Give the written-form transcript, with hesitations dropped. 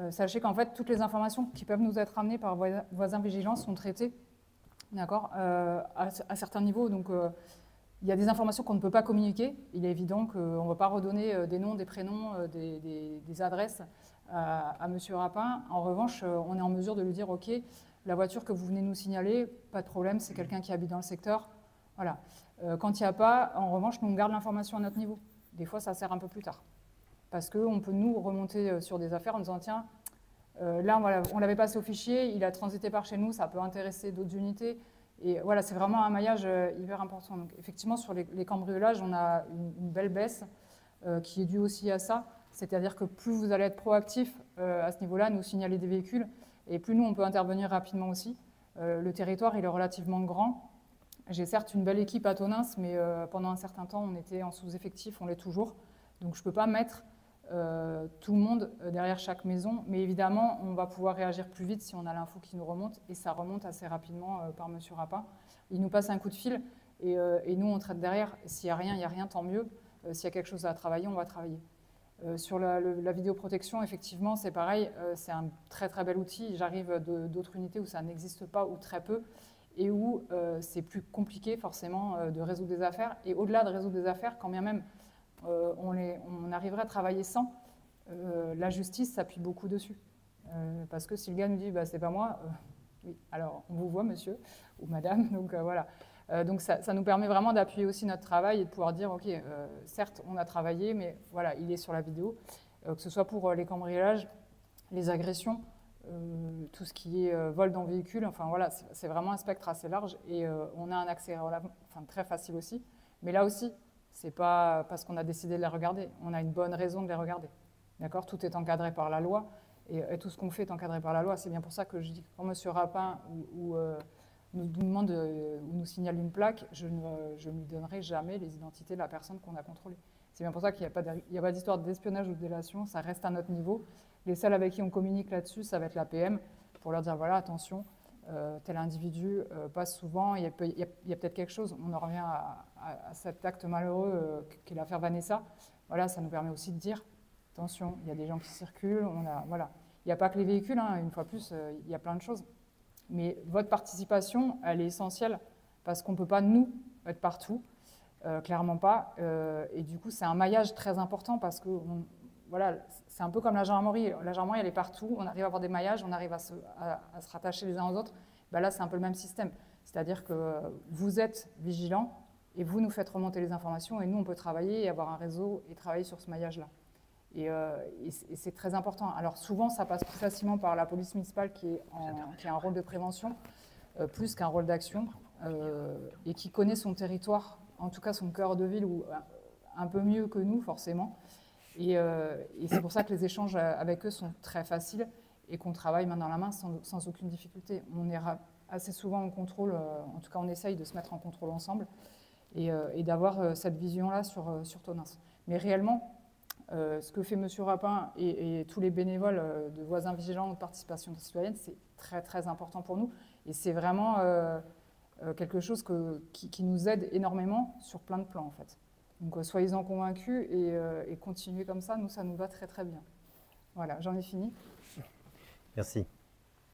Sachez qu'en fait, toutes les informations qui peuvent nous être amenées par voisins vigilants sont traitées, d'accord, à certains niveaux. Donc, il y a des informations qu'on ne peut pas communiquer. Il est évident qu'on ne va pas redonner des noms, des prénoms, des adresses à M. Rapin. En revanche, on est en mesure de lui dire, OK, la voiture que vous venez nous signaler, pas de problème, c'est quelqu'un qui habite dans le secteur. Voilà. Quand il n'y a pas, en revanche, nous, on garde l'information à notre niveau. Des fois, ça sert un peu plus tard. Parce qu'on peut nous remonter sur des affaires en disant, tiens, là, on l'avait passé au fichier, il a transité par chez nous, ça peut intéresser d'autres unités. Et voilà, c'est vraiment un maillage hyper important. Donc, effectivement, sur les cambriolages, on a une belle baisse qui est due aussi à ça. C'est-à-dire que plus vous allez être proactif à ce niveau-là, nous signaler des véhicules, et plus nous, on peut intervenir rapidement aussi. Le territoire, il est relativement grand. J'ai certes une belle équipe à Tonins, mais pendant un certain temps, on était en sous-effectif, on l'est toujours. Donc, je ne peux pas mettre tout le monde derrière chaque maison, mais évidemment, on va pouvoir réagir plus vite si on a l'info qui nous remonte, et ça remonte assez rapidement par M. Rapin. Il nous passe un coup de fil, et nous, on traite derrière. S'il n'y a rien, il n'y a rien, tant mieux. S'il y a quelque chose à travailler, on va travailler. Sur la vidéoprotection, effectivement, c'est pareil, c'est un très très bel outil. J'arrive d'autres unités où ça n'existe pas ou très peu, et où c'est plus compliqué forcément de résoudre des affaires. Et au-delà de résoudre des affaires, quand bien même on arriverait à travailler sans, la justice s'appuie beaucoup dessus. Parce que si le gars nous dit bah, c'est pas moi, oui, alors on vous voit monsieur ou madame, donc voilà. Donc ça nous permet vraiment d'appuyer aussi notre travail et de pouvoir dire ok, certes on a travaillé, mais voilà, il est sur la vidéo, que ce soit pour les cambriolages, les agressions, tout ce qui est vol dans véhicule, enfin voilà, c'est vraiment un spectre assez large et on a un accès très facile aussi. Mais là aussi, c'est pas parce qu'on a décidé de les regarder, on a une bonne raison de les regarder. D'accord ? Tout est encadré par la loi et tout ce qu'on fait est encadré par la loi. C'est bien pour ça que je dis que quand M. Rapin nous demande ou nous signale une plaque, je ne lui donnerai jamais les identités de la personne qu'on a contrôlée. C'est bien pour ça qu'il n'y a pas d'histoire d'espionnage ou de délation, ça reste à notre niveau. Les seuls avec qui on communique là-dessus, ça va être la PM, pour leur dire voilà, attention, tel individu passe souvent, il y a peut-être quelque chose. On en revient à cet acte malheureux qu'est l'affaire Vanessa. Voilà, ça nous permet aussi de dire attention, il y a des gens qui circulent, voilà. Il n'y a pas que les véhicules, hein, une fois plus, il y a plein de choses. Mais votre participation, elle est essentielle parce qu'on ne peut pas, nous, être partout, clairement pas. Et du coup, c'est un maillage très important parce que voilà, c'est un peu comme la gendarmerie. La gendarmerie, elle est partout. On arrive à avoir des maillages, on arrive à se rattacher les uns aux autres. Ben là, c'est un peu le même système. C'est-à-dire que vous êtes vigilants et vous nous faites remonter les informations et nous, on peut travailler et avoir un réseau et travailler sur ce maillage-là. Et c'est très important. Alors souvent, ça passe plus facilement par la police municipale qui a un rôle de prévention, plus qu'un rôle d'action, et qui connaît son territoire, en tout cas son cœur de ville, ou un peu mieux que nous, forcément. Et c'est pour ça que les échanges avec eux sont très faciles et qu'on travaille main dans la main sans aucune difficulté. On est assez souvent en contrôle, en tout cas on essaye de se mettre en contrôle ensemble et d'avoir cette vision-là sur Tonins. Mais réellement, ce que fait M. Rapin et tous les bénévoles de voisins vigilants ou de participation citoyenne, c'est très très important pour nous. Et c'est vraiment quelque chose qui nous aide énormément sur plein de plans en fait. Donc soyez-en convaincus et continuez comme ça, nous ça nous va très très bien. Voilà, j'en ai fini. Merci.